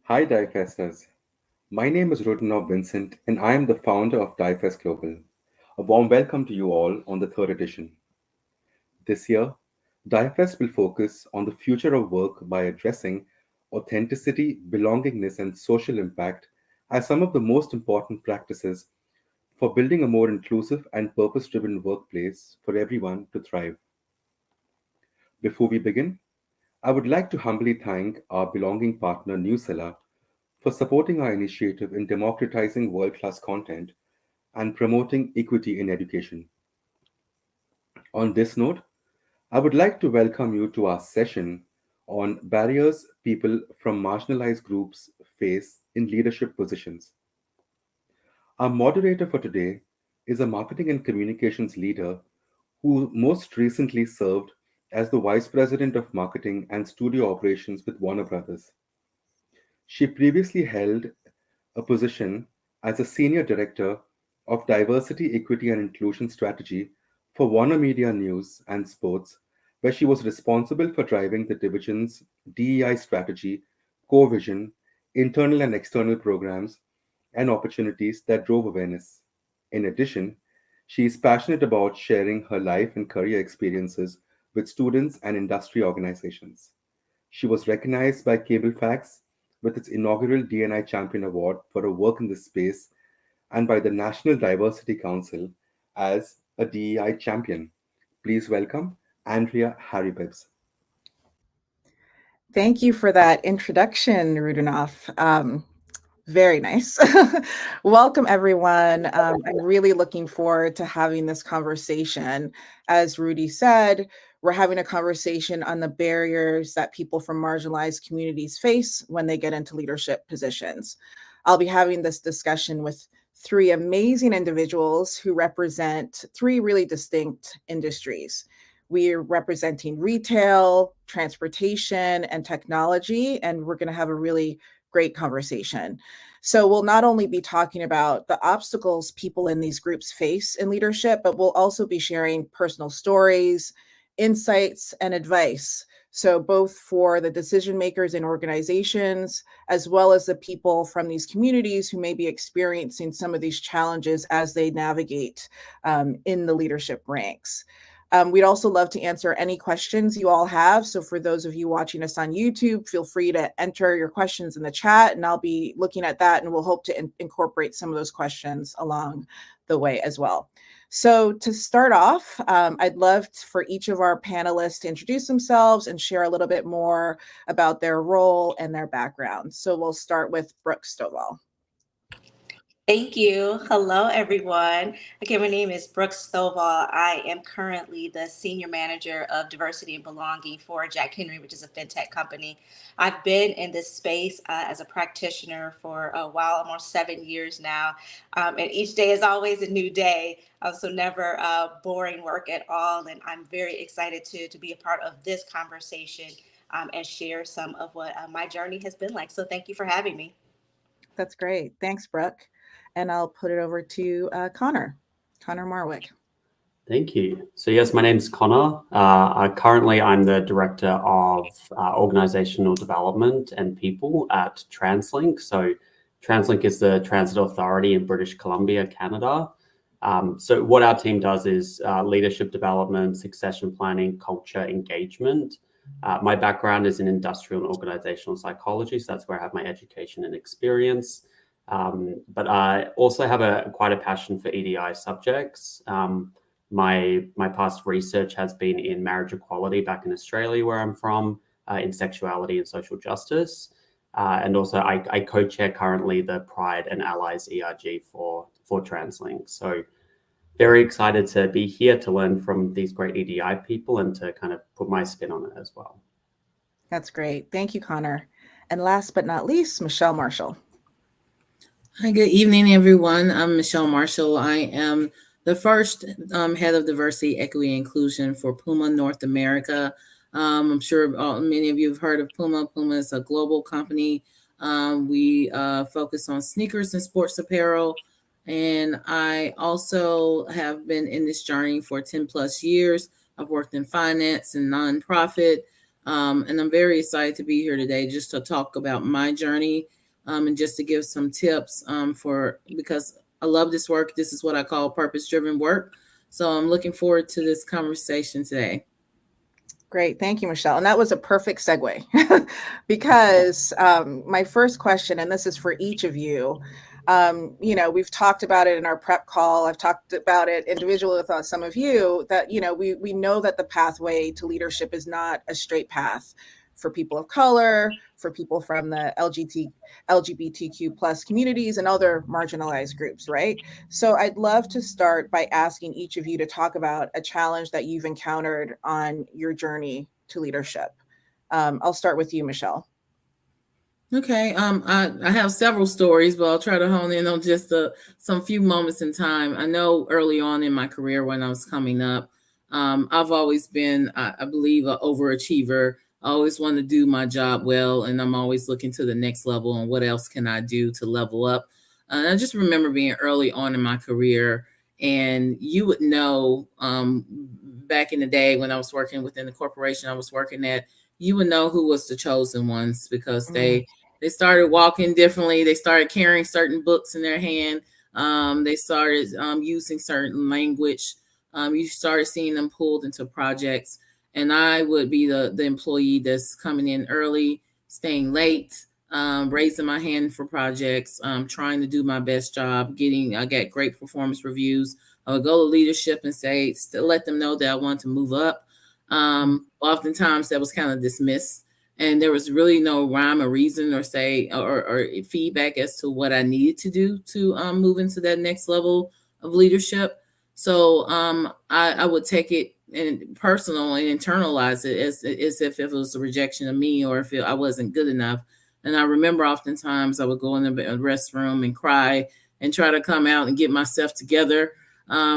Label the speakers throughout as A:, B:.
A: Hi, DIFESTers. My name is Rodinov Vincent, and I am the founder of DIFEST Global. A warm welcome to you all on the third edition. This year, DIFEST will focus on the future of work by addressing authenticity, belongingness, and social impact as some of the most important practices for building a more inclusive and purpose driven workplace for everyone to thrive. Before we begin, I would like to humbly thank our belonging partner, Newsella, for supporting our initiative in democratizing world class content and promoting equity in education. On this note, I would like to welcome you to our session on barriers people from marginalized groups face in leadership positions. Our moderator for today is a marketing and communications leader who most recently served as the Vice President of Marketing and Studio Operations with Warner Brothers. She previously held a position as a Senior Director of Diversity, Equity, and Inclusion Strategy for Warner Media News and Sports, where she was responsible for driving the division's DEI strategy, core vision, internal and external programs, and opportunities that drove awareness. In addition, she is passionate about sharing her life and career experiences with students and industry organizations. She was recognized by Cablefax with its inaugural D&I Champion Award for her work in this space and by the National Diversity Council as a DEI champion. Please welcome Andrea Harry Bibbs.
B: Thank you for that introduction, Rudinoff. Very nice. Welcome, everyone. I'm really looking forward to having this conversation. As Rudy said, we're having a conversation on the barriers that people from marginalized communities face when they get into leadership positions. I'll be having this discussion with three amazing individuals who represent three really distinct industries. We're representing retail, transportation, and technology, and we're going to have a really great conversation. So we'll not only be talking about the obstacles people in these groups face in leadership, but we'll also be sharing personal stories, insights, and advice. So both for the decision makers in organizations, as well as the people from these communities who may be experiencing some of these challenges as they navigate in the leadership ranks. We'd also love to answer any questions you all have. So for those of you watching us on YouTube, feel free to enter your questions in the chat and I'll be looking at that and we'll hope to incorporate some of those questions along the way as well. So to start off, I'd love for each of our panelists to introduce themselves and share a little bit more about their role and their background. So we'll start with Brooke Stovall.
C: Thank you. Hello, everyone. Again, my name is Brooke Stovall. I am currently the Senior Manager of Diversity and Belonging for Jack Henry, which is a fintech company. I've been in this space as a practitioner for a while, almost 7 years now. And each day is always a new day, so never boring work at all. And I'm very excited to be a part of this conversation and share some of what my journey has been like. So thank you for having me.
B: That's great. Thanks, Brooke. And I'll put it over to Connor Marwick.
D: Thank you. So yes, my name's Connor. I'm the Director of Organizational Development and People at TransLink. So TransLink is the transit authority in British Columbia, Canada. So what our team does is leadership development, succession planning, culture engagement. My background is in industrial and organizational psychology, so that's where I have my education and experience. But I also have quite a passion for EDI subjects. My past research has been in marriage equality back in Australia, where I'm from, in sexuality and social justice. And also I co-chair currently the Pride and Allies ERG for TransLink. So very excited to be here to learn from these great EDI people and to kind of put my spin on it as well.
B: That's great. Thank you, Connor. And last but not least, Michelle Marshall.
E: Hi, good evening, everyone. I'm Michelle Marshall. I am the first head of diversity, equity, and inclusion for PUMA North America. I'm sure many of you have heard of PUMA. PUMA is a global company. We focus on sneakers and sports apparel. And I also have been in this journey for 10 plus years. I've worked in finance and nonprofit. And I'm very excited to be here today just to talk about my journey and just to give some tips because I love this work. This is what I call purpose-driven work. So I'm looking forward to this conversation today.
B: Great. Thank you, Michelle. And that was a perfect segue because my first question, and this is for each of you, we've talked about it in our prep call. I've talked about it individually with some of you that, we know that the pathway to leadership is not a straight path for people of color, for people from the LGBTQ plus communities and other marginalized groups, right? So I'd love to start by asking each of you to talk about a challenge that you've encountered on your journey to leadership. I'll start with you, Michelle.
E: Okay. I have several stories, but I'll try to hone in on just some few moments in time. I know early on in my career when I was coming up, I've always been, I believe, an overachiever. I always want to do my job well, and I'm always looking to the next level and what else can I do to level up. And I just remember being early on in my career, and you would know back in the day when I was working within the corporation I was working at, you would know who was the chosen ones because they started walking differently. They started carrying certain books in their hand. They started using certain language. You started seeing them pulled into projects. And I would be the employee that's coming in early, staying late, raising my hand for projects, trying to do my best job. I got great performance reviews. I would go to leadership and let them know that I want to move up. Oftentimes that was kind of dismissed, and there was really no rhyme or reason or feedback as to what I needed to do to move into that next level of leadership. So I would take it and personal and internalize it as if it was a rejection of me or if I wasn't good enough. And I remember oftentimes I would go in the restroom and cry and try to come out and get myself together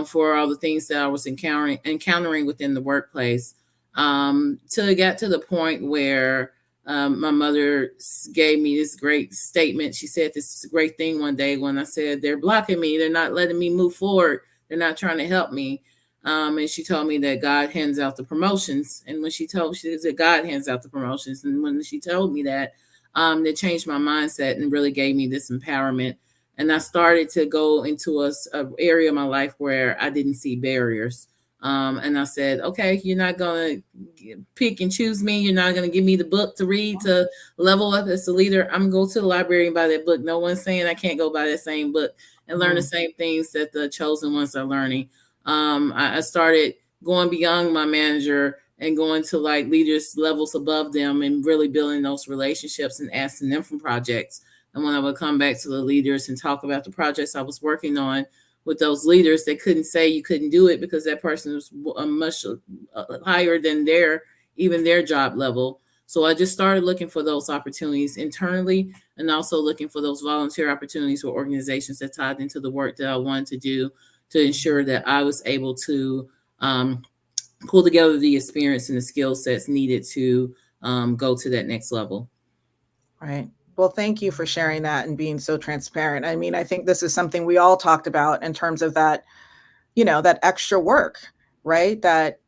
E: for all the things that I was encountering within the workplace. Till it got to the point where my mother gave me this great statement. She said this great thing one day when I said, "They're blocking me. They're not letting me move forward. They're not trying to help me." And she told me that God hands out the promotions. And when she said God hands out the promotions. And when she told me that, it changed my mindset and really gave me this empowerment. And I started to go into a area of my life where I didn't see barriers. And I said, okay, you're not going to pick and choose me. You're not going to give me the book to read to level up as a leader. I'm going to go to the library and buy that book. No one's saying I can't go buy that same book and learn the same things that the chosen ones are learning. I started going beyond my manager and going to like leaders levels above them and really building those relationships and asking them for projects. And when I would come back to the leaders and talk about the projects I was working on with those leaders, they couldn't say you couldn't do it because that person was much higher than even their job level. So I just started looking for those opportunities internally, and also looking for those volunteer opportunities for organizations that tied into the work that I wanted to do, to ensure that I was able to pull together the experience and the skill sets needed to go to that next level.
B: Right. Well, thank you for sharing that and being so transparent. I mean, I think this is something we all talked about in terms of that, that extra work, right? That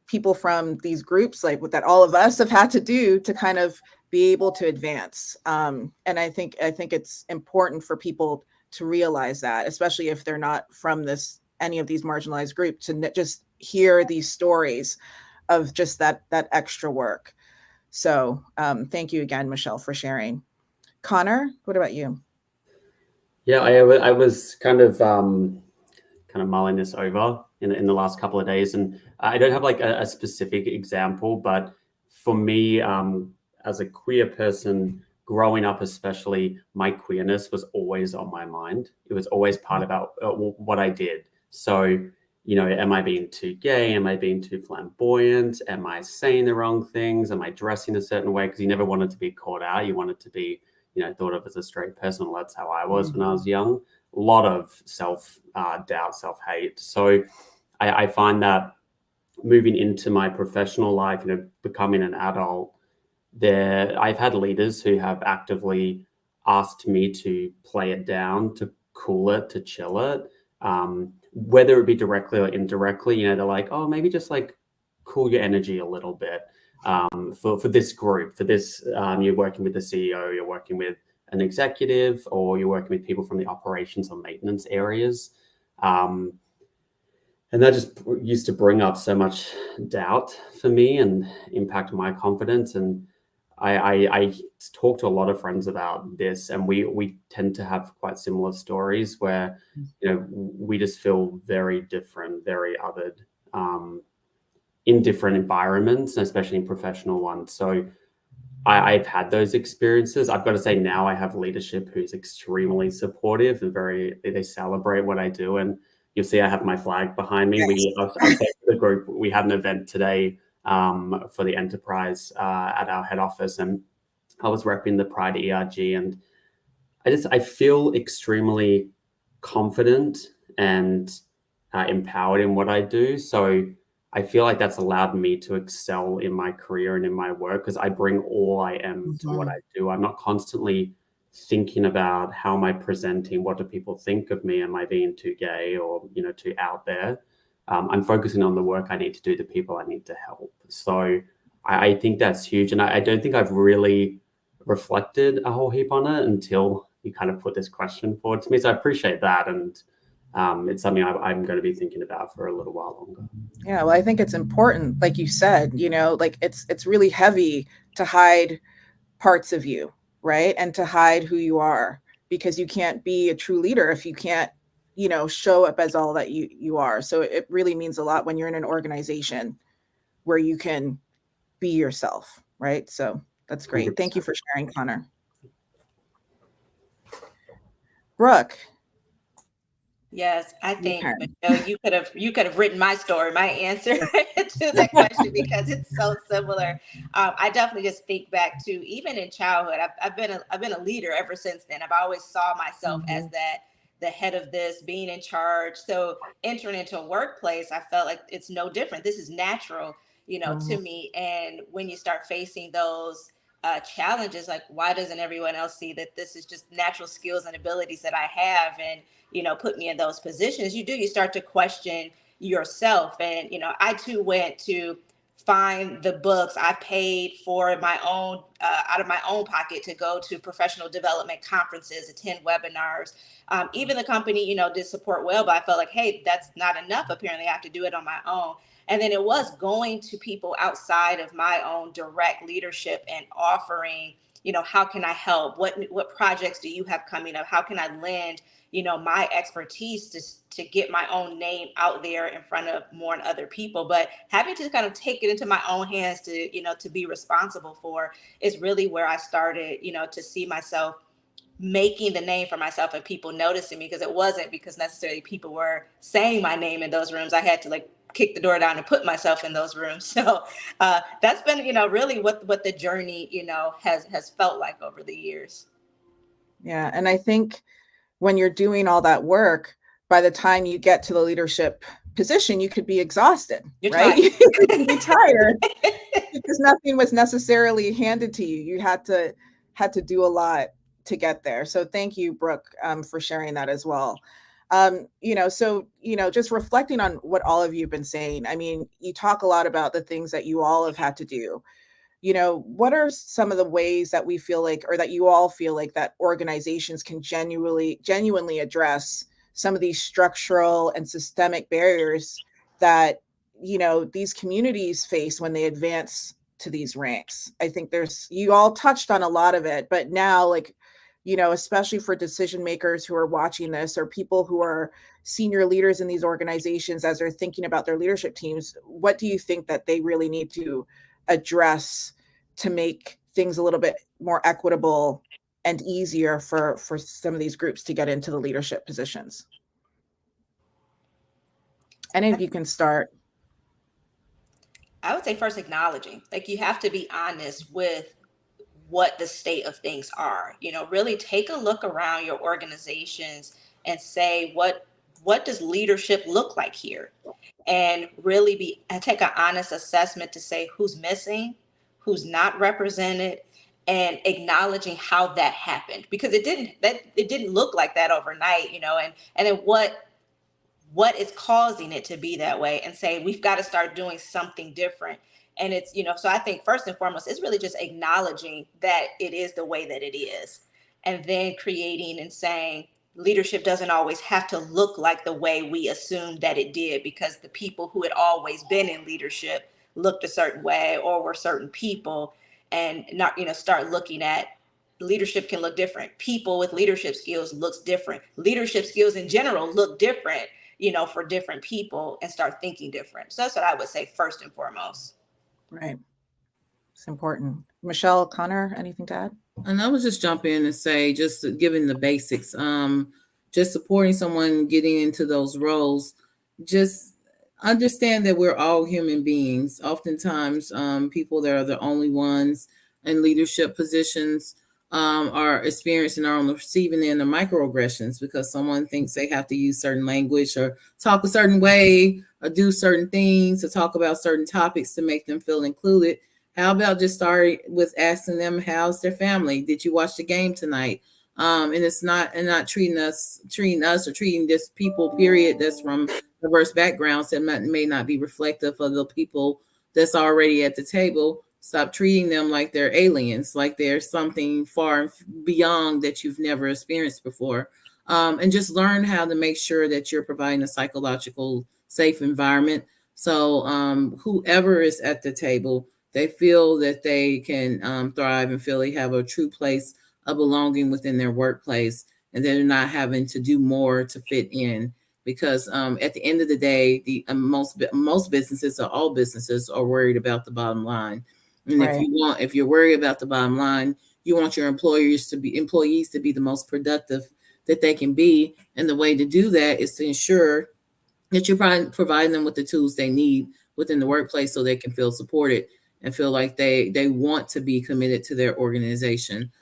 B: people from these groups, like that all of us have had to do to kind of be able to advance. And I think it's important for people to realize that, especially if they're not from any of these marginalized groups, to just hear these stories of just that extra work. So thank you again, Michelle, for sharing. Connor, what about you?
D: Yeah, I was kind of mulling this over in the last couple of days, and I don't have like a specific example, but for me, as a queer person growing up, especially, my queerness was always on my mind. It was always part about what I did. So, am I being too gay? Am I being too flamboyant? Am I saying the wrong things? Am I dressing a certain way? Because you never wanted to be caught out. You wanted to be, thought of as a straight person. Well, that's how I was when I was young. A lot of self-doubt, self-hate. So I find that moving into my professional life, becoming an adult, I've had leaders who have actively asked me to play it down, to cool it, to chill it, whether it be directly or indirectly. They're like, oh, maybe just like cool your energy a little bit for this group, for this, you're working with the CEO, you're working with an executive, or you're working with people from the operations or maintenance areas. And that just used to bring up so much doubt for me and impact my confidence. And I talk to a lot of friends about this, and we tend to have quite similar stories where, we just feel very different, very othered in different environments, especially in professional ones. So I've had those experiences. I've got to say now I have leadership who's extremely supportive and they celebrate what I do. And you'll see I have my flag behind me.
B: Yes.
D: I said to the group, we had an event today for the enterprise at our head office, and I was repping the Pride ERG, and I feel extremely confident and empowered in what I do. So I feel like that's allowed me to excel in my career and in my work, because I bring all I am to what I do. I'm not constantly thinking about how am I presenting, what do people think of me, am I being too gay or too out there. I'm focusing on the work I need to do, the people I need to help. So I think that's huge, and I don't think I've really reflected a whole heap on it until you kind of put this question forward to me. So I appreciate that, and it's something I'm going to be thinking about for a little while longer.
B: Yeah, well, I think it's important, like you said, like it's really heavy to hide parts of you, right? And to hide who you are, because you can't be a true leader if you can't, show up as all that you are. So it really means a lot when you're in an organization where you can be yourself, right? So that's great.
D: 100%.
B: Thank you for sharing, Connor. Brooke.
C: Yes, I think, Michelle, you could have written my story, my answer to that question, because it's so similar. I definitely just think back to even in childhood. I've been a leader ever since then. I've always saw myself as the head of this, being in charge. So entering into a workplace, I felt like it's no different. This is natural, to me. And when you start facing those challenges, like, why doesn't everyone else see that this is just natural skills and abilities that I have, and put me in those positions? You start to question yourself. And I too went to find the books. I paid for my own out of my own pocket to go to professional development conferences, attend webinars. Even the company did support well, but I felt like, hey, that's not enough. Apparently I have to do it on my own. And then it was going to people outside of my own direct leadership and offering how can I help? What projects do you have coming up? How can I lend, my expertise to get my own name out there in front of more and other people? But having to kind of take it into my own hands to be responsible for is really where I started, to see myself making the name for myself and people noticing me, because it wasn't because necessarily people were saying my name in those rooms. I had to like kick the door down and put myself in those rooms. So that's been, really what the journey, has felt like over the years.
B: Yeah. And I think when you're doing all that work, by the time you get to the leadership position, you could be exhausted, right? You could be tired because nothing was necessarily handed to you. You had to do a lot to get there. So thank you, Brooke, for sharing that as well. Just reflecting on what all of you have been saying. I mean, you talk a lot about the things that you all have had to do. What are some of the ways that we feel like, or that you all feel like, that organizations can genuinely address some of these structural and systemic barriers that, these communities face when they advance to these ranks? I think you all touched on a lot of it, but now, especially for decision makers who are watching this, or people who are senior leaders in these organizations as they're thinking about their leadership teams, what do you think that they really need to address to make things a little bit more equitable and easier for some of these groups to get into the leadership positions? Any of you can start.
C: I would say first acknowledging, like, you have to be honest with what the state of things are. Really take a look around your organizations and say, what does leadership look like here? And really take an honest assessment to say who's missing, who's not represented, and acknowledging how that happened, because it didn't look like that overnight, and then what is causing it to be that way, and say we've got to start doing something different. And it's, so I think first and foremost, it's really just acknowledging that it is the way that it is, and then creating and saying leadership doesn't always have to look like the way we assumed that it did, because the people who had always been in leadership looked a certain way or were certain people, and not, start looking at leadership can look different. People with leadership skills looks different. Leadership skills in general look different, for different people, and start thinking different. So that's what I would say first and foremost.
B: Right. It's important. Michelle, Connor, anything to add?
E: And I would just jump in and say, just giving the basics, just supporting someone getting into those roles. Just understand that we're all human beings. Oftentimes, people that are the only ones in leadership positions are experiencing or on the receiving end of microaggressions, because someone thinks they have to use certain language or talk a certain way or do certain things or talk about certain topics to make them feel included. How about just starting with asking them, how's their family? Did you watch the game tonight? And it's not treating us or treating this people, period, that's from diverse backgrounds that may not be reflective of the people that's already at the table. Stop treating them like they're aliens, like they're something far beyond that you've never experienced before. And just learn how to make sure that you're providing a psychological safe environment. So whoever is at the table, they feel that they can thrive and feel they have a true place of belonging within their workplace, and they're not having to do more to fit in. Because at the end of the day, most businesses, or all businesses, are worried about the bottom line. And right. if you're worried about the bottom line, you want your employees to be the most productive that they can be. And the way to do that is to ensure that you're providing them with the tools they need within the workplace, so they can feel supported and feel like they want to be committed to their organization.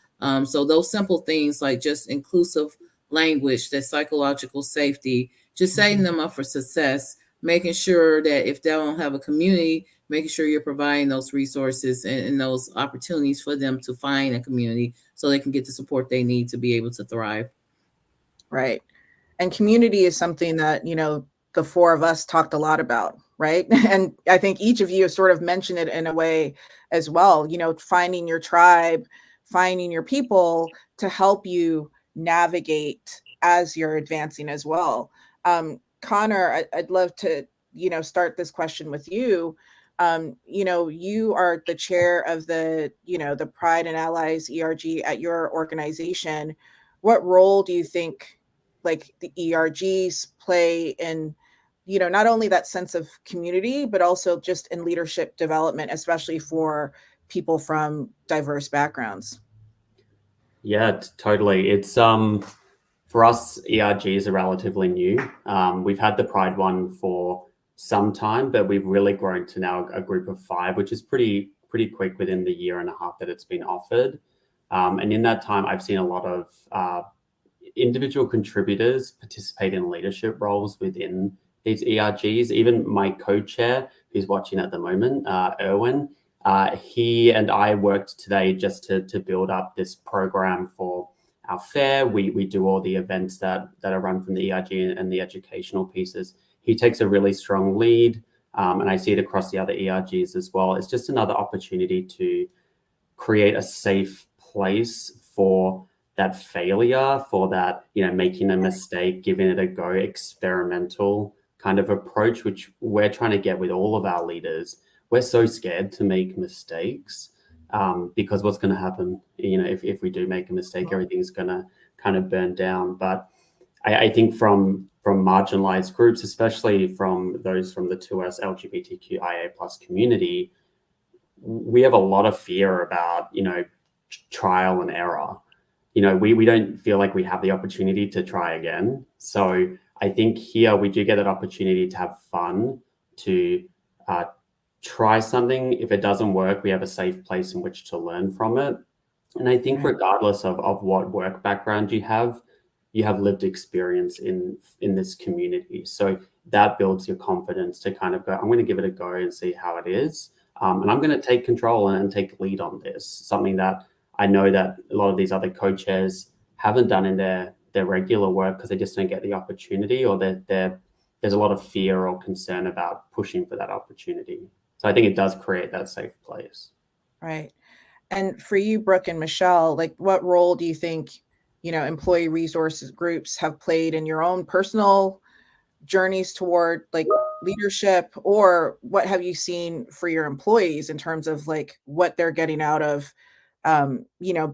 E: So those simple things, like just inclusive language, that psychological safety, just setting them up for success, making sure that if they don't have a community, making sure you're providing those resources and those opportunities for them to find a community so they can get the support they need to be able to thrive.
B: Right. And community is something that, the four of us talked a lot about, right? And I think each of you sort of mentioned it in a way as well, finding your tribe, finding your people to help you navigate as you're advancing as well. Connor, I'd love to, start this question with you. You are the chair of the Pride and Allies ERG at your organization. What role do you think like the ERGs play in, not only that sense of community, but also just in leadership development, especially for people from diverse backgrounds?
D: Yeah, totally. It's for us, ERGs are relatively new. We've had the Pride one for some time, but we've really grown to now a group of 5, which is pretty quick within the year and a half that it's been offered. And in that time, I've seen a lot of individual contributors participate in leadership roles within these ERGs. Even my co-chair, who's watching at the moment, Erwin, he and I worked today just to build up this program for our fair. We do all the events that are run from the ERG and the educational pieces. He takes a really strong lead, and I see it across the other ERGs as well. It's just another opportunity to create a safe place for that failure, for that, making a mistake, giving it a go, experimental kind of approach, which we're trying to get with all of our leaders. We're so scared to make mistakes because what's going to happen, if we do make a mistake, everything's going to kind of burn down. But I think from marginalized groups, especially from those from the 2S LGBTQIA+ community, we have a lot of fear about, trial and error. We don't feel like we have the opportunity to try again. So I think here we do get an opportunity to have fun, to try something. If it doesn't work, we have a safe place in which to learn from it. And I think regardless of what work background you have lived experience in this community. So that builds your confidence to kind of go, I'm going to give it a go and see how it is. And I'm going to take control and take lead on this, something that I know that a lot of these other co-chairs haven't done in their regular work because they just don't get the opportunity, or there's a lot of fear or concern about pushing for that opportunity. So I think it does create that safe place.
B: Right. And for you, Brooke and Michelle, like what role do you think, employee resources groups have played in your own personal journeys toward like leadership, or what have you seen for your employees in terms of like what they're getting out of,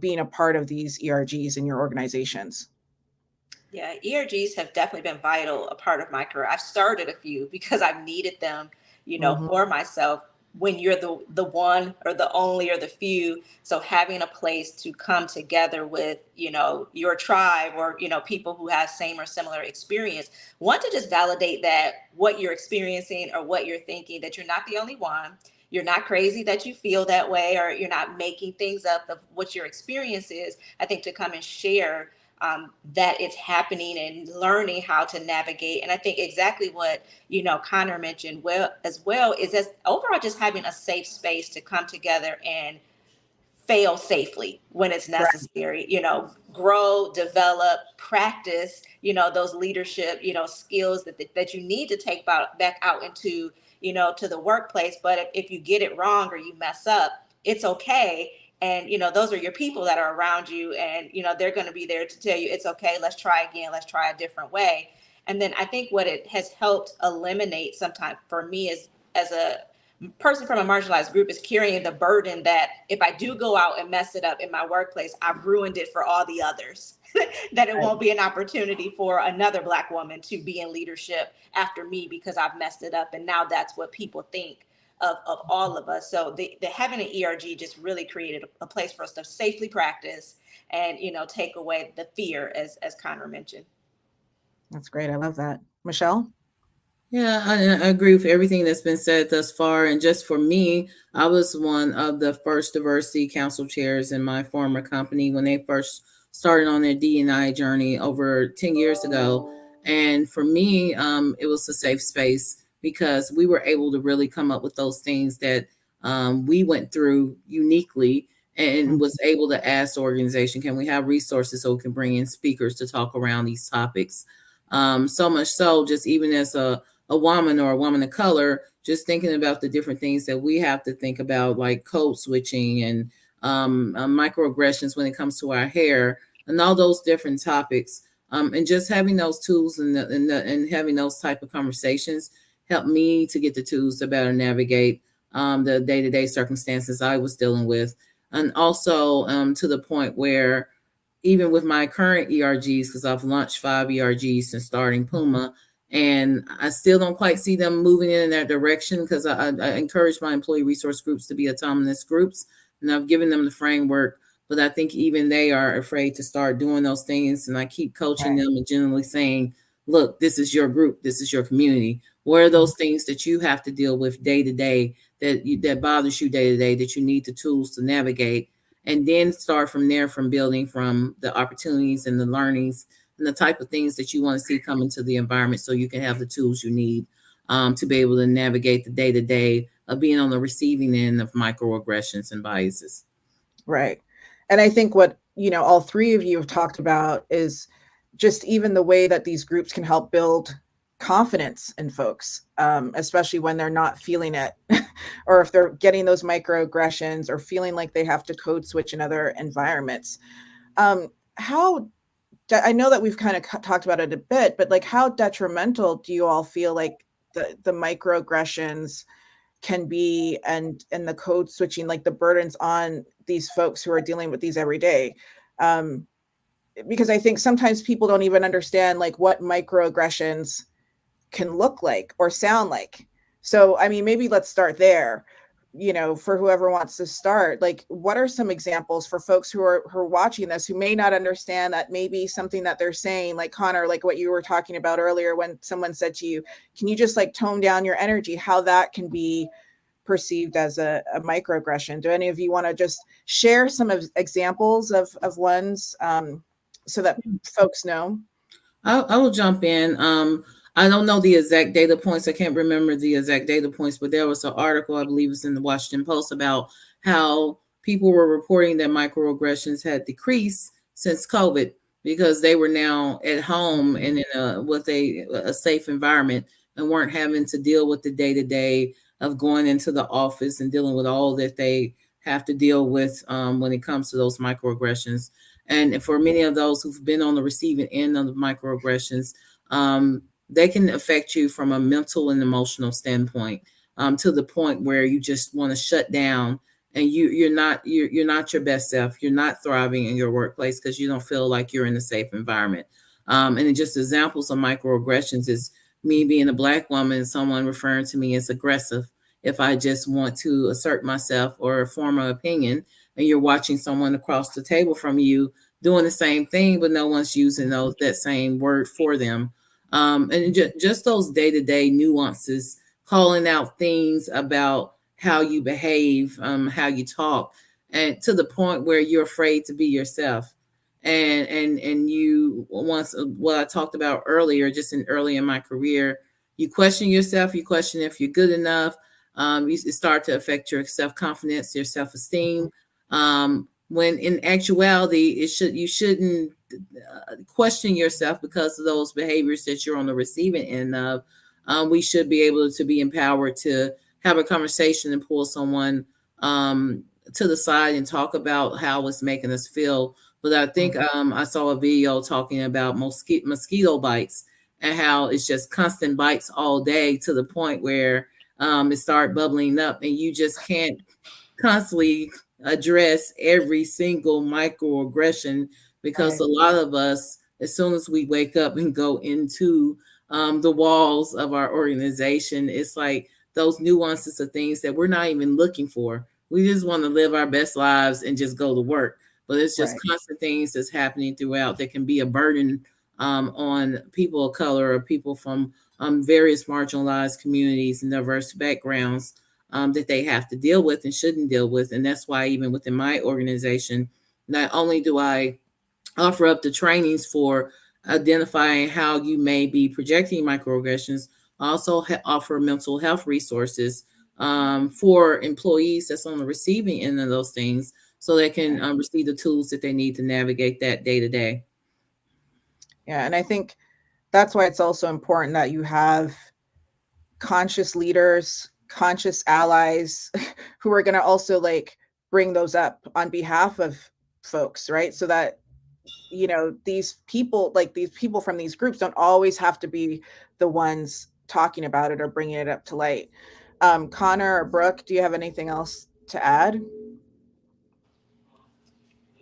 B: being a part of these ERGs in your organizations?
C: Yeah, ERGs have definitely been vital, a part of my career. I've started a few because I've needed them, for myself. When you're the one or the only or the few, so having a place to come together with, your tribe or, people who have same or similar experience, want to just validate that what you're experiencing or what you're thinking, that you're not the only one. You're not crazy that you feel that way, or you're not making things up of what your experience is. I think to come and share that it's happening and learning how to navigate. And I think exactly what, Connor mentioned as well is as overall just having a safe space to come together and fail safely when it's necessary, grow, develop, practice, those leadership, skills that you need to take back out into, to the workplace. But if you get it wrong or you mess up, it's okay. And, those are your people that are around you, and, they're going to be there to tell you it's okay. Let's try again. Let's try a different way. And then I think what it has helped eliminate sometimes for me is, as a person from a marginalized group, is carrying the burden that if I do go out and mess it up in my workplace, I've ruined it for all the others, that it won't be an opportunity for another Black woman to be in leadership after me because I've messed it up. And now that's what people think of all of us. So the having an ERG just really created a place for us to safely practice and, take away the fear, as Connor mentioned.
B: That's great. I love that. Michelle?
E: Yeah, I agree with everything that's been said thus far. And just for me, I was one of the first diversity council chairs in my former company when they first started on their D&I journey over 10 years ago. And for me, it was a safe space because we were able to really come up with those things that we went through uniquely, and was able to ask the organization, can we have resources so we can bring in speakers to talk around these topics? So much so, just even as a woman or a woman of color, just thinking about the different things that we have to think about, like code switching and microaggressions when it comes to our hair and all those different topics. And just having those tools and having those type of conversations helped me to get the tools to better navigate the day-to-day circumstances I was dealing with. And also to the point where even with my current ERGs, because I've launched 5 ERGs since starting PUMA, and I still don't quite see them moving in that direction, because I encourage my employee resource groups to be autonomous groups, and I've given them the framework, but I think even they are afraid to start doing those things. And I keep coaching them and generally saying, look, this is your group, this is your community. What are those things that you have to deal with day to day, that bothers you day to day, that you need the tools to navigate? And then start from there, from building from the opportunities and the learnings and the type of things that you want to see come into the environment, so you can have the tools you need to be able to navigate the day to day of being on the receiving end of microaggressions and biases.
B: Right. And I think what, all three of you have talked about is just even the way that these groups can help build confidence in folks, especially when they're not feeling it, or if they're getting those microaggressions or feeling like they have to code switch in other environments. I know that we've kind of talked about it a bit, but like, how detrimental do you all feel like the microaggressions can be, and the code switching, like the burdens on these folks who are dealing with these every day? Because I think sometimes people don't even understand like what microaggressions can look like or sound like. So, I mean, maybe let's start there, for whoever wants to start. Like, what are some examples for folks who are watching this, who may not understand that maybe something that they're saying, like Connor, like what you were talking about earlier, when someone said to you, can you just like tone down your energy, how that can be perceived as a microaggression? Do any of you want to just share some of examples of ones, so that folks know?
E: I will jump in. I don't know the exact data points. I can't remember the exact data points, but there was an article, I believe it's in the Washington Post, about how people were reporting that microaggressions had decreased since COVID, because they were now at home and with a safe environment, and weren't having to deal with the day-to-day of going into the office and dealing with all that they have to deal with when it comes to those microaggressions. And for many of those who've been on the receiving end of the microaggressions, they can affect you from a mental and emotional standpoint, to the point where you just want to shut down, and you're not your best self. You're not thriving in your workplace because you don't feel like you're in a safe environment. And just examples of microaggressions is me being a Black woman, someone referring to me as aggressive if I just want to assert myself or form an opinion, and you're watching someone across the table from you doing the same thing, but no one's using that same word for them. And just those day-to-day nuances, calling out things about how you behave, how you talk, and to the point where you're afraid to be yourself. And you, once, what I talked about earlier, just early in my career, you question yourself, you question if you're good enough. You start to affect your self-confidence, your self-esteem. When in actuality, you shouldn't question yourself because of those behaviors that you're on the receiving end of. We should be able to be empowered to have a conversation and pull someone to the side and talk about how it's making us feel. But I think I saw a video talking about mosquito bites, and how it's just constant bites all day, to the point where it start bubbling up, and you just can't constantly address every single microaggression, because a lot of us, as soon as we wake up and go into the walls of our organization, it's like those nuances of things that we're not even looking for. We just want to live our best lives and just go to work. But it's just constant things that's happening throughout that can be a burden on people of color, or people from various marginalized communities and diverse backgrounds, that they have to deal with and shouldn't deal with. And that's why even within my organization, not only do I offer up the trainings for identifying how you may be projecting microaggressions, I also offer mental health resources for employees that's on the receiving end of those things, so they can receive the tools that they need to navigate that day to day.
B: Yeah, and I think that's why it's also important that you have conscious leaders, conscious allies who are going to also like bring those up on behalf of folks, right? So that, these people from these groups don't always have to be the ones talking about it or bringing it up to light. Connor or Brooke, do you have anything else to add?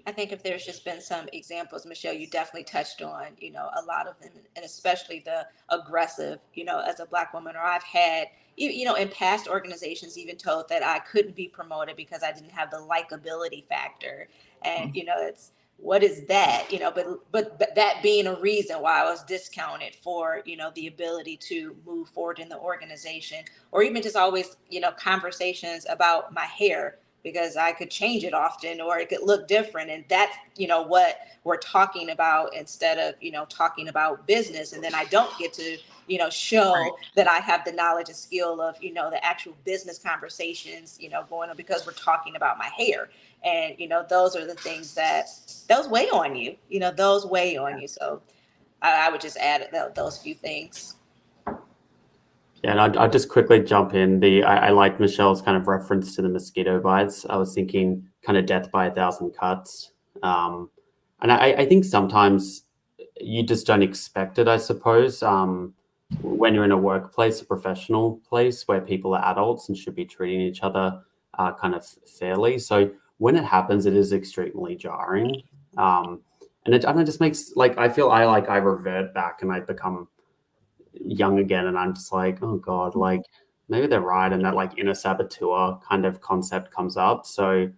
C: I think if there's just been some examples, Michelle, you definitely touched on, a lot of them, and especially the aggressive, as a Black woman, or I've had, in past organizations, even told that I couldn't be promoted because I didn't have the likability factor. And, it's, what is that? But that being a reason why I was discounted for, the ability to move forward in the organization, or even just always, conversations about my hair, because I could change it often or it could look different. And that's, what we're talking about, instead of, talking about business. And then I don't get to, show that I have the knowledge and skill of, the actual business conversations, going on, because we're talking about my hair. And, those are the things that those weigh on you, those weigh on you. So I would just add those few things.
D: Yeah, and I'll just quickly jump in. I like Michelle's kind of reference to the mosquito bites. I was thinking kind of death by 1,000 cuts. And I think sometimes you just don't expect it, I suppose, when you're in a workplace, a professional place where people are adults and should be treating each other kind of fairly. So when it happens, it is extremely jarring. And it just makes, like, I feel I revert back and I become young again, and I'm just like, oh God, like maybe they're right, and that like inner saboteur kind of concept comes up. So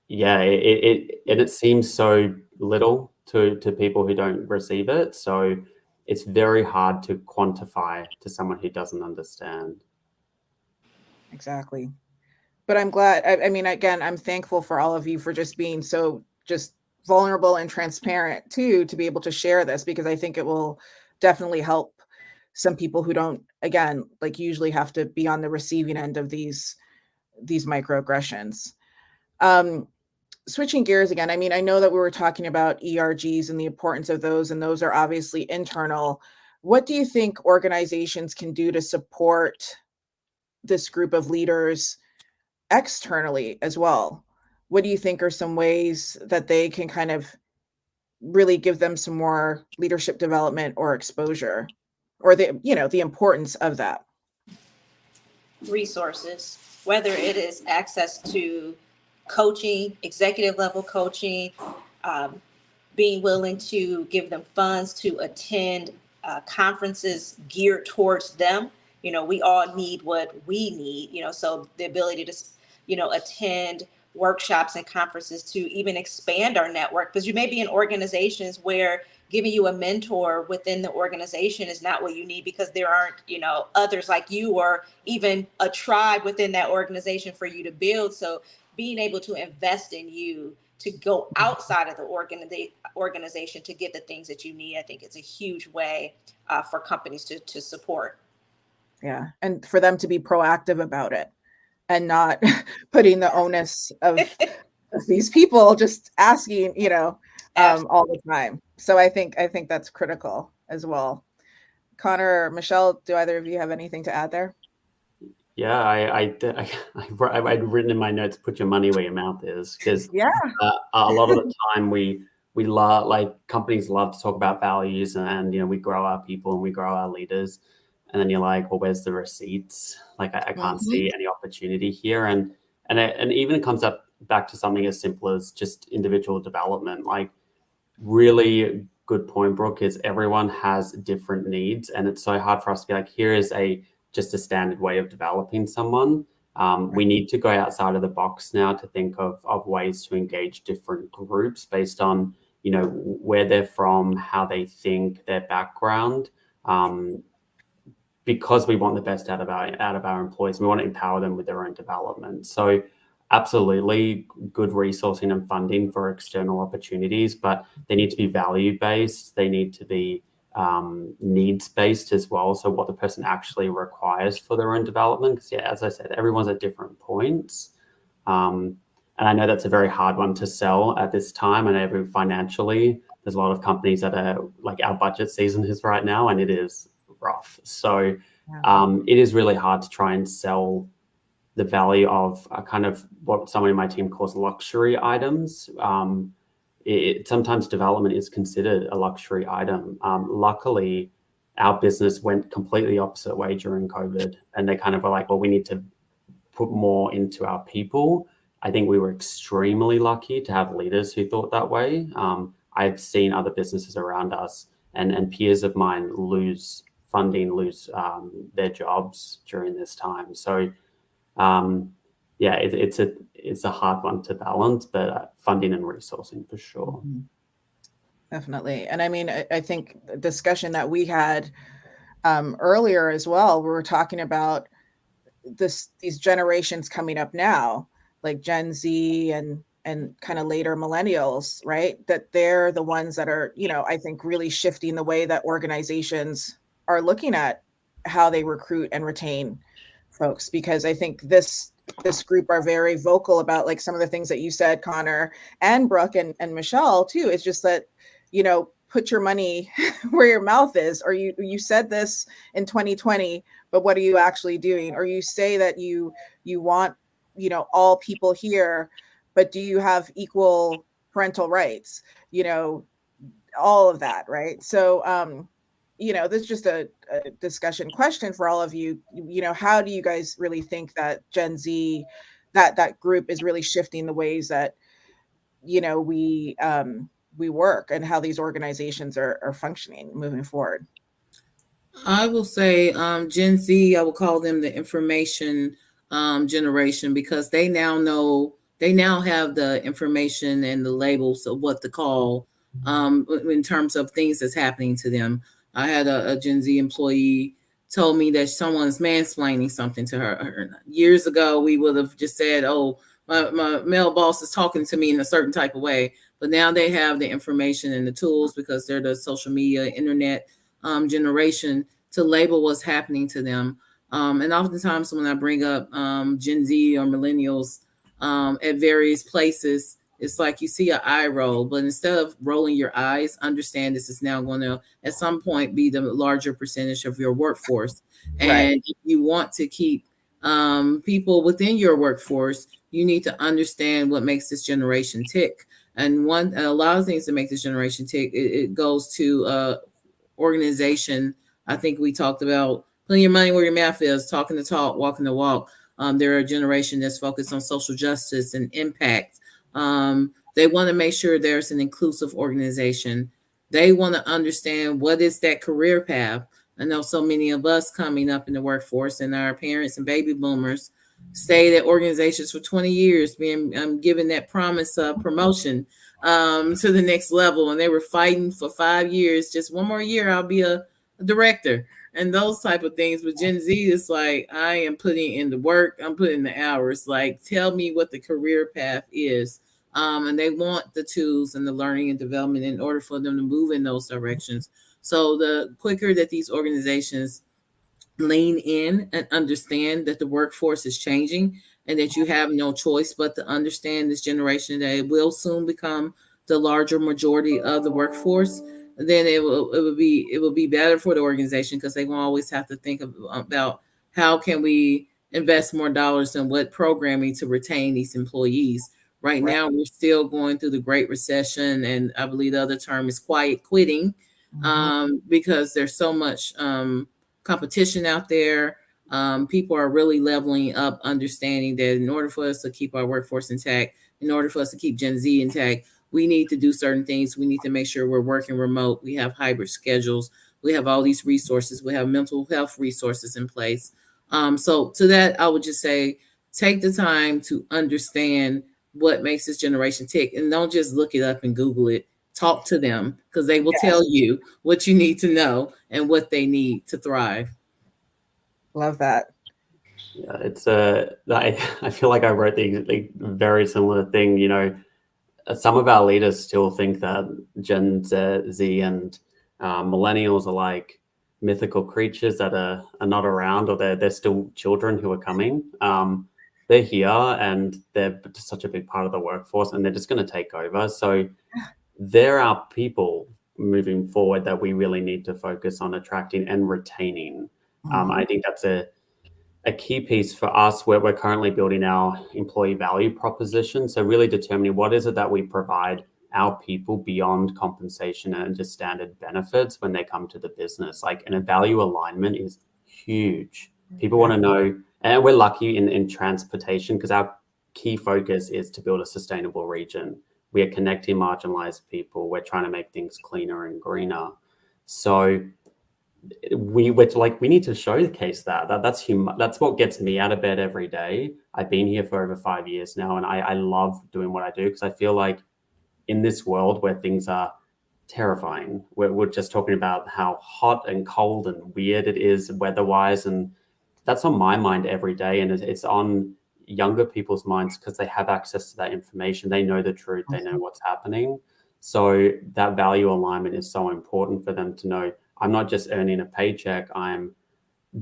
D: yeah, it seems so little to people who don't receive it. So it's very hard to quantify to someone who doesn't understand.
B: Exactly. But I'm glad, I mean, again, I'm thankful for all of you for just being so just vulnerable and transparent too, to be able to share this, because I think it will definitely help some people who don't, again, like usually have to be on the receiving end of these microaggressions. Switching gears again, I mean, I know that we were talking about ERGs and the importance of those, and those are obviously internal. What do you think organizations can do to support this group of leaders externally as well? What do you think are some ways that they can kind of really give them some more leadership development or exposure, or the importance of that?
C: Resources, whether it is access to coaching, executive level coaching, being willing to give them funds to attend conferences geared towards them. We all need what we need, so the ability to, attend workshops and conferences to even expand our network, because you may be in organizations where giving you a mentor within the organization is not what you need, because there aren't, others like you, or even a tribe within that organization for you to build. So being able to invest in you to go outside of the organization to get the things that you need, I think it's a huge way for companies to support.
B: Yeah, and for them to be proactive about it and not putting the onus of these people just asking, all the time. So I think that's critical as well. Connor or Michelle, do either of you have anything to add there?
D: Yeah, I'd written in my notes, put your money where your mouth is, because
B: Yeah.
D: a lot of the time we love, like, companies love to talk about values, and we grow our people and we grow our leaders, and then you're like, well, where's the receipts? Like, I can't see any opportunity here, and even it comes up back to something as simple as just individual development. Like, really good point, Brooke, is everyone has different needs, and it's so hard for us to be like, here is just a standard way of developing someone. We need to go outside of the box now to think of ways to engage different groups based on, where they're from, how they think, their background, because we want the best out of our employees. We want to empower them with their own development. So absolutely good resourcing and funding for external opportunities, but they need to be value-based. They need to be needs-based as well. So what the person actually requires for their own development. Because as I said, everyone's at different points. And I know that's a very hard one to sell at this time. And financially, there's a lot of companies that are like, our budget season is right now, and it is rough. So it is really hard to try and sell the value of kind of what someone in my team calls luxury items. Sometimes development is considered a luxury item. Luckily, our business went completely opposite way during COVID, and they kind of were like, well, we need to put more into our people. I think we were extremely lucky to have leaders who thought that way. I've seen other businesses around us and peers of mine lose funding, lose their jobs during this time. So yeah, it's a hard one to balance, but funding and resourcing for sure.
B: Definitely. And I mean, I think the discussion that we had earlier as well, we were talking about these generations coming up now, like Gen Z and kind of later millennials, right? That they're the ones that are, I think really shifting the way that organizations are looking at how they recruit and retain folks, because I think this group are very vocal about like some of the things that you said, Connor and Brooke and Michelle too. It's just that, put your money where your mouth is, or you said this in 2020, but what are you actually doing? Or you say that you want, all people here, but do you have equal parental rights? All of that, right? So, this is just a discussion question for all of you. How do you guys really think that Gen Z, that group is really shifting the ways that, we work and how these organizations are functioning moving forward?
E: I will say Gen Z, I will call them the information generation, because they now have the information and the labels of what to call in terms of things that's happening to them. I had a Gen Z employee told me that someone's mansplaining something to her. Years ago, we would have just said, oh, my male boss is talking to me in a certain type of way. But now they have the information and the tools, because they're the social media, internet generation, to label what's happening to them. And oftentimes when I bring up Gen Z or millennials at various places, it's like you see an eye roll, but instead of rolling your eyes, understand this is now going to at some point be the larger percentage of your workforce. And
B: Right.
E: if you want to keep people within your workforce, you need to understand what makes this generation tick. And a lot of things that make this generation tick, it goes to organization. I think we talked about putting your money where your mouth is, talking the talk, walking the walk. They're a generation that's focused on social justice and impact. They want to make sure there's an inclusive organization. They want to understand what is that career path. I know so many of us coming up in the workforce, and our parents and baby boomers stayed at organizations for 20 years, being given that promise of promotion to the next level. And they were fighting for 5 years. Just one more year, I'll be a director, and those type of things. But Gen Z is like, I am putting in the work. I'm putting in the hours. Like, tell me what the career path is. And they want the tools and the learning and development in order for them to move in those directions. So the quicker that these organizations lean in and understand that the workforce is changing, and that you have no choice but to understand this generation, that it will soon become the larger majority of the workforce, then it will be better for the organization, because they won't always have to think about how can we invest more dollars in what programming to retain these employees. Right now, we're still going through the Great Recession, and I believe the other term is quiet quitting, because there's so much competition out there. People are really leveling up, understanding that in order for us to keep our workforce intact, in order for us to keep Gen Z intact, we need to do certain things. We need to make sure we're working remote. We have hybrid schedules. We have all these resources. We have mental health resources in place. So to that, I would just say, take the time to understand what makes this generation tick, and don't just look it up and Google it. Talk to them, because they will tell you what you need to know and what they need to thrive.
B: Love that.
D: Yeah, it's I feel like I wrote the very similar thing. Some of our leaders still think that Gen Z and millennials are like mythical creatures that are not around, or they're still children who are coming. They're here, and they're such a big part of the workforce, and they're just going to take over. So they're our people moving forward that we really need to focus on attracting and retaining. I think that's a key piece for us, where we're currently building our employee value proposition. So really determining what is it that we provide our people beyond compensation and just standard benefits when they come to the business. Like, and a value alignment is huge. People want to know, and we're lucky in transportation because our key focus is to build a sustainable region. We are connecting marginalized people. We're trying to make things cleaner and greener. So we need to showcase that's what gets me out of bed every day. I've been here for over 5 years now, and I love doing what I do because I feel like in this world where things are terrifying, we're just talking about how hot and cold and weird it is weather-wise, and that's on my mind every day, and it's on younger people's minds because they have access to that information. They know the truth. They know what's happening. So that value alignment is so important for them to know. I'm not just earning a paycheck. I'm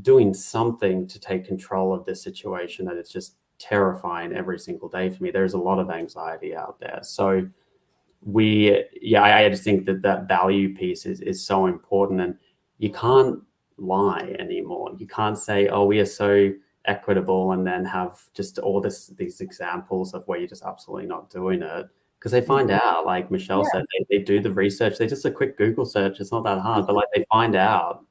D: doing something to take control of this situation that is just terrifying every single day for me. There's a lot of anxiety out there. So I just think that value piece is so important, and you can't lie anymore. You can't say, oh, we are so equitable, and then have just all these examples of where you're just absolutely not doing it. Because they find out, like Michelle said, they do the research. They just a quick Google search. It's not that hard, but like they find out,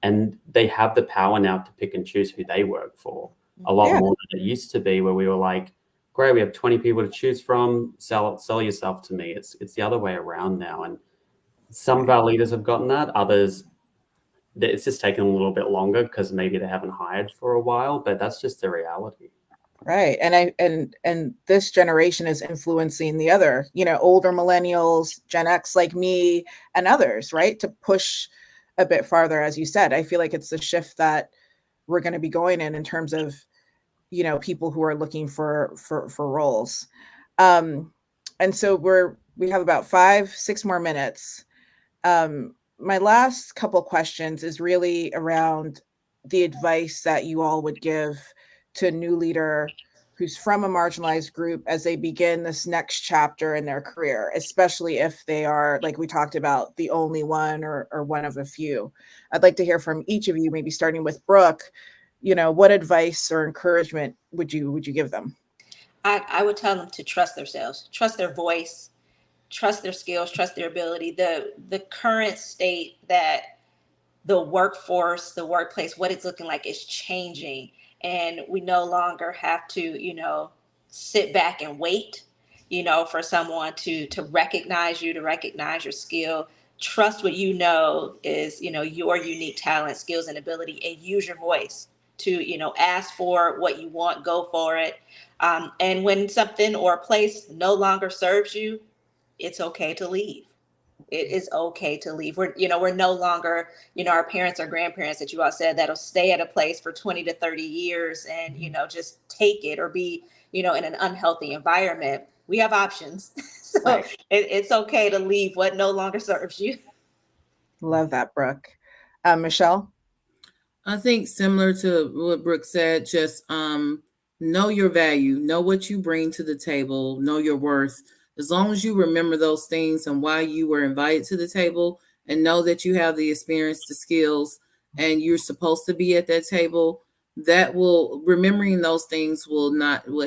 D: and they have the power now to pick and choose who they work for a lot more than it used to be, where we were like, great, we have 20 people to choose from. Sell yourself to me. It's the other way around now, and some of our leaders have gotten that. Others, it's just taken a little bit longer because maybe they haven't hired for a while. But that's just the reality.
B: Right. And this generation is influencing the other, older millennials, Gen X like me, and others, right? To push a bit farther, as you said. I feel like it's the shift that we're going to be going in terms of, people who are looking for roles. And so we have about 5-6 more minutes. My last couple questions is really around the advice that you all would give to a new leader who's from a marginalized group as they begin this next chapter in their career, especially if they are, like we talked about, the only one or one of a few. I'd like to hear from each of you, maybe starting with Brooke. What advice or encouragement would you give them?
C: I would tell them to trust themselves, trust their voice, trust their skills, trust their ability. The current state that the workforce, the workplace, what it's looking like is changing. And we no longer have to, sit back and wait, for someone to recognize you, to recognize your skill. Trust what you know is, your unique talent, skills, and ability, and use your voice to, ask for what you want, go for it. And when something or a place no longer serves you, it's okay to leave. It is okay to leave. We're no longer, our parents or grandparents that you all said that'll stay at a place for 20 to 30 years and, just take it or be, in an unhealthy environment. We have options. So
B: Right.
C: It's okay to leave what no longer serves you.
B: Love that, Brooke. Michelle?
E: I think similar to what Brooke said, just know your value, know what you bring to the table, know your worth. As long as you remember those things and why you were invited to the table, and know that you have the experience, the skills, and you're supposed to be at that table, remembering those things will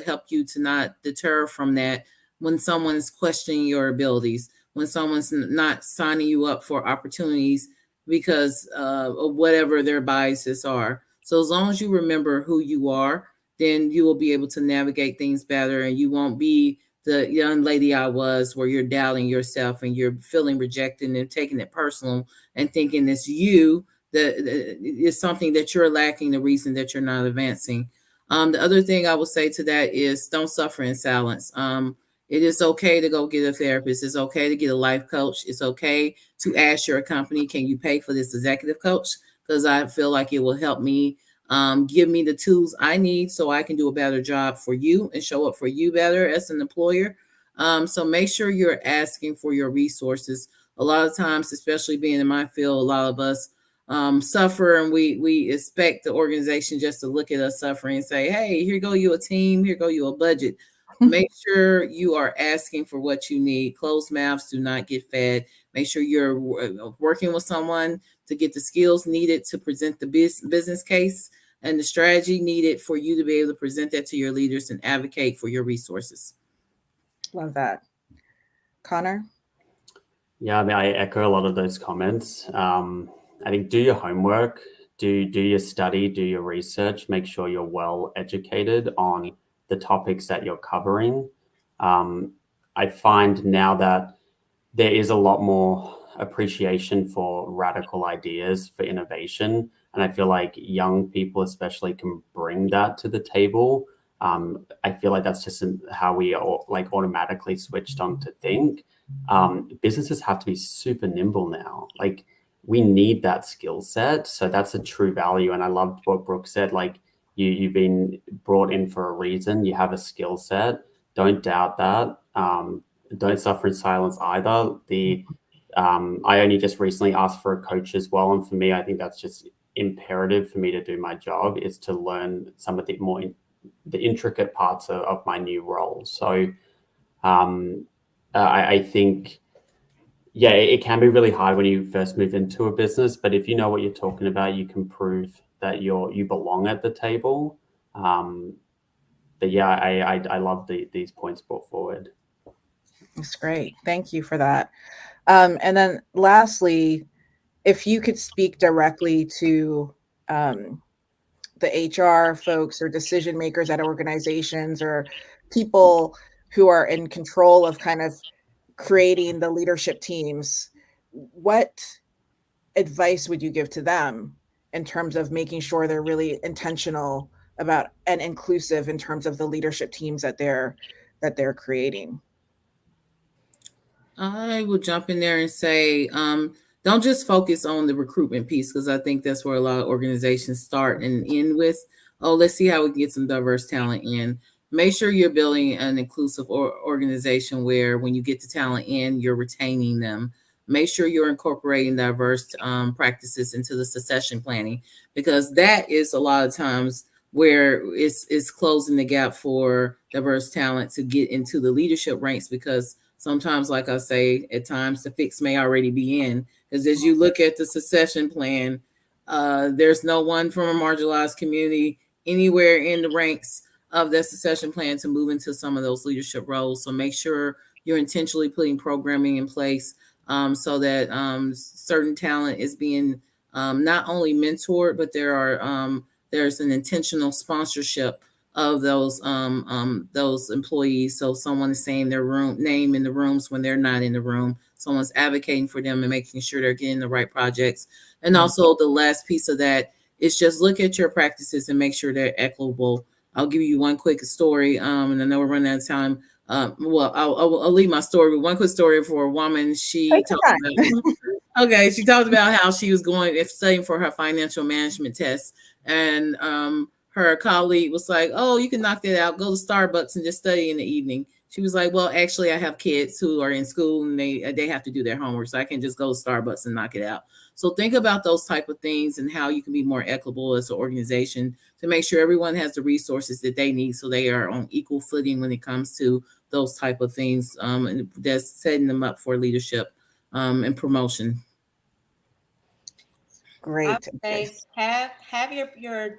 E: help you to not deter from that when someone's questioning your abilities, when someone's not signing you up for opportunities because of whatever their biases are. So as long as you remember who you are, then you will be able to navigate things better, and you won't be the young lady I was where you're doubting yourself and you're feeling rejected and taking it personal and thinking it's you that is something that you're lacking, the reason that you're not advancing. The other thing I will say to that is don't suffer in silence. It is okay to go get a therapist. It's okay to get a life coach. It's okay to ask your company, can you pay for this executive coach? Because I feel like it will help me give me the tools I need so I can do a better job for you and show up for you better as an employer. So make sure you're asking for your resources. A lot of times, especially being in my field, a lot of us suffer, and we expect the organization just to look at us suffering and say, hey, here go you a team, here go you a budget. Make sure you are asking for what you need. Closed mouths do not get fed. Make sure you're working with someone to get the skills needed to present the business case and the strategy needed for you to be able to present that to your leaders and advocate for your resources.
B: Love that. Connor?
D: Yeah, I mean, I echo a lot of those comments. I think do your homework, do your study, do your research, make sure you're well educated on the topics that you're covering. I find now that there is a lot more appreciation for radical ideas, for innovation. And I feel like young people especially can bring that to the table. I feel like that's just how we all like automatically switched on to think. Businesses have to be super nimble now. Like we need that skill set. So that's a true value. And I loved what Brooke said, like you've been brought in for a reason. You have a skill set. Don't doubt that. Don't suffer in silence either. I only just recently asked for a coach as well. And for me, I think that's just imperative for me to do my job is to learn some of the intricate parts of my new role. So I think, yeah, it can be really hard when you first move into a business, but if you know what you're talking about, you can prove that you belong at the table. But yeah, I love these points brought forward.
B: That's great. Thank you for that. And then lastly, if you could speak directly to the HR folks or decision makers at organizations or people who are in control of kind of creating the leadership teams, what advice would you give to them in terms of making sure they're really intentional about and inclusive in terms of the leadership teams that they're creating?
E: I will jump in there and say, don't just focus on the recruitment piece, because I think that's where a lot of organizations start and end with, oh, let's see how we can get some diverse talent in. Make sure you're building an inclusive organization where when you get the talent in, you're retaining them. Make sure you're incorporating diverse practices into the succession planning, because that is a lot of times where it's closing the gap for diverse talent to get into the leadership ranks, because sometimes, like I say, at times the fix may already be in, because as you look at the succession plan, there's no one from a marginalized community anywhere in the ranks of that succession plan to move into some of those leadership roles. So make sure you're intentionally putting programming in place so that certain talent is being not only mentored, but there's an intentional sponsorship of those employees. So someone is saying their name in the rooms when they're not in the room. Someone's advocating for them and making sure they're getting the right projects. And also the last piece of that is just look at your practices and make sure they're equitable. I'll give you one quick story. And I know we're running out of time. Well, I'll leave my story with one quick story for a woman. She talked about how she was studying for her financial management test. And her colleague was like, oh, you can knock that out. Go to Starbucks and just study in the evening. She was like, well, actually, I have kids who are in school and they have to do their homework. So I can just go to Starbucks and knock it out. So think about those type of things and how you can be more equitable as an organization to make sure everyone has the resources that they need so they are on equal footing when it comes to those type of things. And that's setting them up for leadership and promotion.
B: Great.
C: I would say have your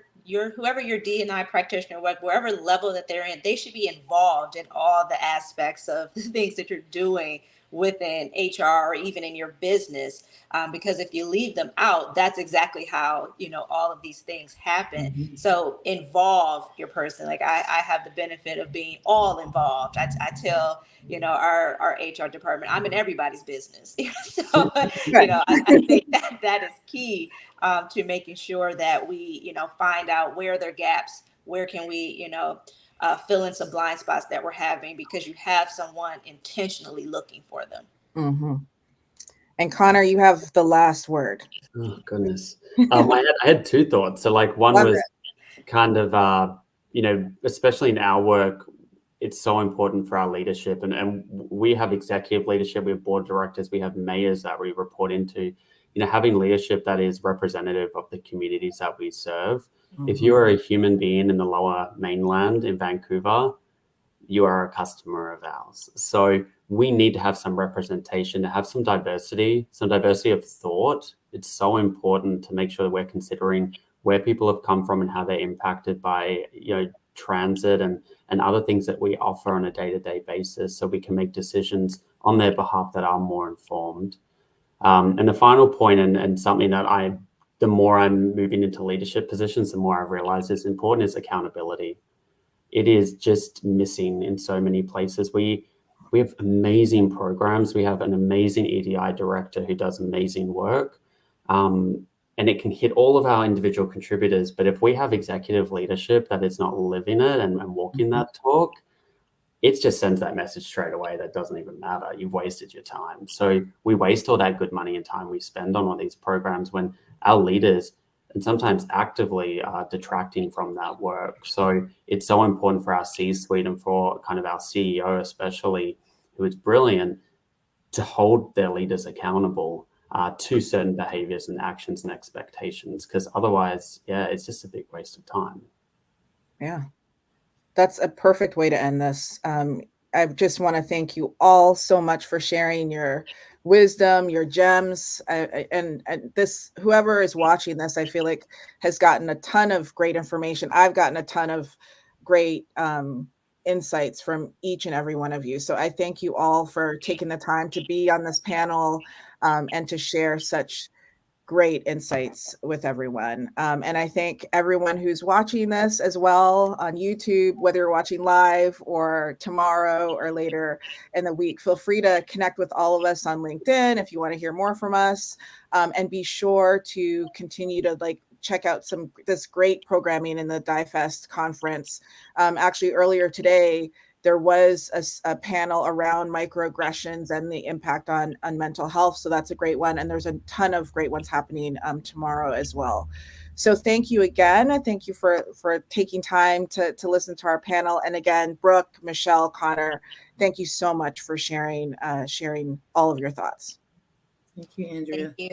C: whoever your D&I practitioner, wherever level that they're in, they should be involved in all the aspects of the things that you're doing within HR or even in your business. Because if you leave them out, that's exactly how, all of these things happen. Mm-hmm. So involve your person. Like I have the benefit of being all involved. I tell, our HR department, I'm in everybody's business. So, I think that is key to making sure that we, find out where there are gaps, where can we, fill in some blind spots that we're having, because you have someone intentionally looking for them.
B: Mm-hmm. And Connor, you have the last word.
D: Oh, goodness. I had two thoughts. So like one was kind of, especially in our work, it's so important for our leadership. And we have executive leadership, we have board of directors, we have mayors that we report into, having leadership that is representative of the communities that we serve. Mm-hmm. If you are a human being in the Lower Mainland in Vancouver, you are a customer of ours. So we need to have some representation, to have some diversity of thought. It's so important to make sure that we're considering where people have come from and how they're impacted by, transit and other things that we offer on a day-to-day basis, so we can make decisions on their behalf that are more informed. And the final point, and something that the more I'm moving into leadership positions, the more I've realized is important, is accountability. It is just missing in so many places. We have amazing programs. We have an amazing EDI director who does amazing work. And it can hit all of our individual contributors. But if we have executive leadership that is not living it and walking that talk, it just sends that message straight away that doesn't even matter. You've wasted your time. So we waste all that good money and time we spend on all these programs when our leaders, and sometimes actively, are detracting from that work. So it's so important for our C-suite and for kind of our CEO especially, who is brilliant, to hold their leaders accountable to certain behaviors and actions and expectations, because otherwise, it's just a big waste of time.
B: Yeah, that's a perfect way to end this. I just want to thank you all so much for sharing your wisdom, your gems, and this, whoever is watching this, I feel like has gotten a ton of great information. I've gotten a ton of great insights from each and every one of you. So I thank you all for taking the time to be on this panel and to share such great insights with everyone. And I thank everyone who's watching this as well on YouTube, whether you're watching live or tomorrow or later in the week. Feel free to connect with all of us on LinkedIn if you want to hear more from us, and be sure to continue to check out this great programming in the DIFEST conference. Actually, earlier today, there was a panel around microaggressions and the impact on mental health. So that's a great one. And there's a ton of great ones happening tomorrow as well. So thank you again. Thank you for taking time to listen to our panel. And again, Brooke, Michelle, Connor, thank you so much for sharing all of your thoughts.
E: Thank you, Andrea.
C: Thank you.